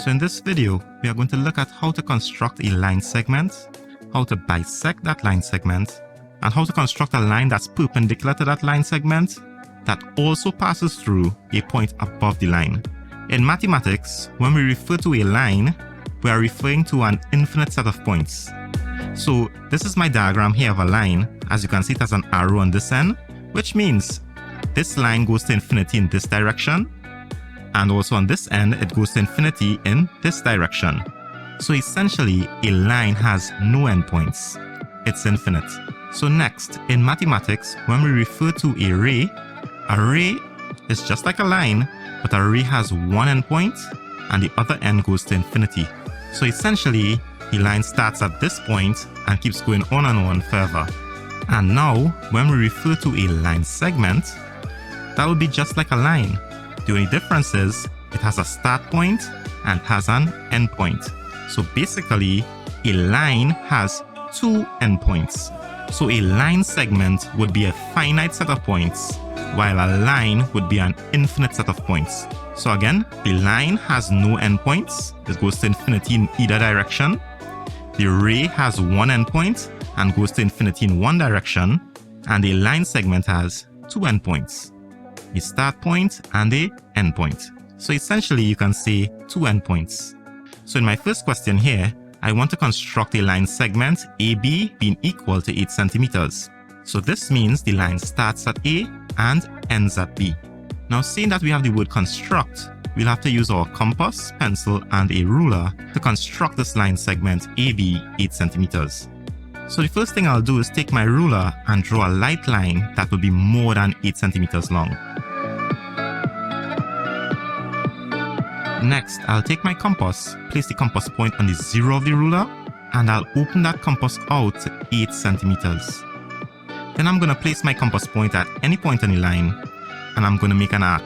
So in this video, we are going to look at how to construct a line segment, how to bisect that line segment, and how to construct a line that's perpendicular to that line segment that also passes through a point above the line. In mathematics, when we refer to a line, we are referring to an infinite set of points. So this is my diagram here of a line. As you can see, it has an arrow on this end, which means this line goes to infinity in this direction, and also on this end, it goes to infinity in this direction. So essentially, a line has no endpoints. It's infinite. So next, in mathematics, when we refer to a ray is just like a line, but a ray has one endpoint and the other end goes to infinity. So essentially, a line starts at this point and keeps going on and on forever. And now, when we refer to a line segment, that would be just like a line. The only difference is it has a start point and has an end point. So basically, a line has two endpoints. So a line segment would be a finite set of points, while a line would be an infinite set of points. So again, the line has no endpoints. It goes to infinity in either direction. The ray has one endpoint and goes to infinity in one direction. And a line segment has two endpoints, a start point and a end point. So essentially, you can say two endpoints. So in my first question here, I want to construct a line segment AB being equal to 8 centimeters. So this means the line starts at A and ends at B. Now, seeing that we have the word construct, we'll have to use our compass, pencil, and a ruler to construct this line segment AB 8 centimeters. So the first thing I'll do is take my ruler and draw a light line that will be more than 8 centimeters long. Next, I'll take my compass, place the compass point on the 0 of the ruler, and I'll open that compass out to 8 centimeters. Then I'm going to place my compass point at any point on the line, and I'm going to make an arc.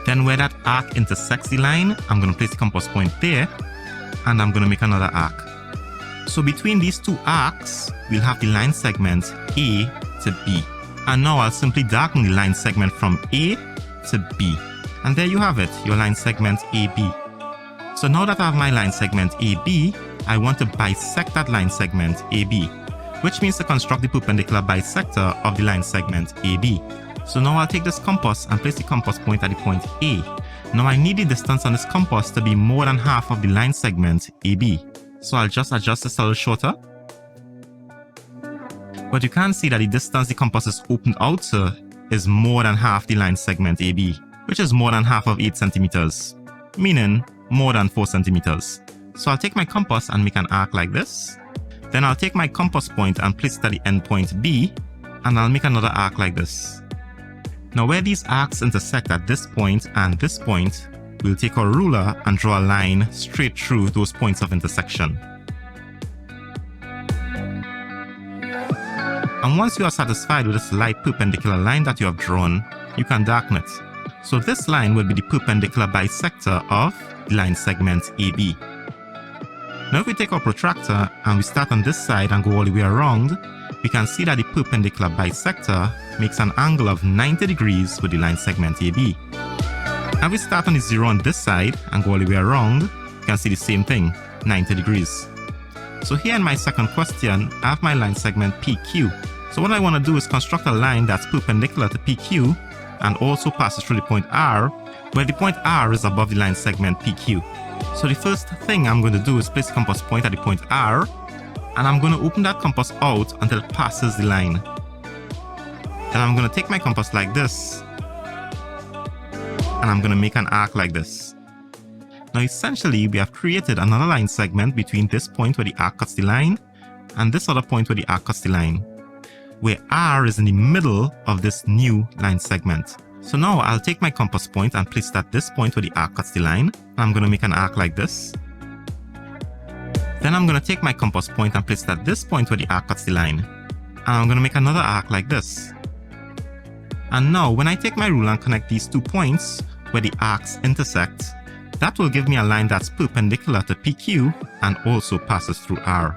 Then where that arc intersects the line, I'm going to place the compass point there, and I'm going to make another arc. So between these two arcs, we'll have the line segment A to B. And now I'll simply darken the line segment from A to B. And there you have it, your line segment AB. So now that I have my line segment AB, I want to bisect that line segment AB, which means to construct the perpendicular bisector of the line segment AB. So now I'll take this compass and place the compass point at the point A. Now I need the distance on this compass to be more than half of the line segment AB. So I'll just adjust this a little shorter. But you can see that the distance the compass is opened out to is more than half the line segment AB, which is more than half of 8 centimeters, meaning more than 4 centimeters. So I'll take my compass and make an arc like this. Then I'll take my compass point and place it at the end point B, and I'll make another arc like this. Now where these arcs intersect at this point and this point, we'll take our ruler and draw a line straight through those points of intersection. And once you are satisfied with this light perpendicular line that you have drawn, you can darken it. So this line will be the perpendicular bisector of the line segment AB. Now if we take our protractor and we start on this side and go all the way around, we can see that the perpendicular bisector makes an angle of 90 degrees with the line segment AB. And we start on the 0 on this side and go all the way around, you can see the same thing, 90 degrees. So here in my second question, I have my line segment PQ. So what I want to do is construct a line that's perpendicular to PQ and also passes through the point R, where the point R is above the line segment PQ. So the first thing I'm going to do is place the compass point at the point R, and I'm going to open that compass out until it passes the line. Then I'm going to take my compass like this, and I'm going to make an arc like this. Now essentially, we have created another line segment between this point where the arc cuts the line, and this other point where the arc cuts the line, where R is in the middle of this new line segment. So now I'll take my compass point and place it at this point where the arc cuts the line. I'm going to make an arc like this. Then I'm going to take my compass point and place it at this point where the arc cuts the line. And I'm going to make another arc like this. And now when I take my ruler and connect these 2 points where the arcs intersect, that will give me a line that's perpendicular to PQ and also passes through R.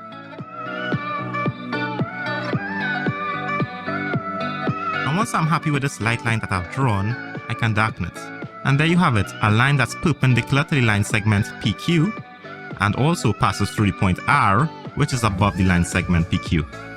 And once I'm happy with this light line that I've drawn, I can darken it. And there you have it, a line that's perpendicular to the line segment PQ and also passes through the point R, which is above the line segment PQ.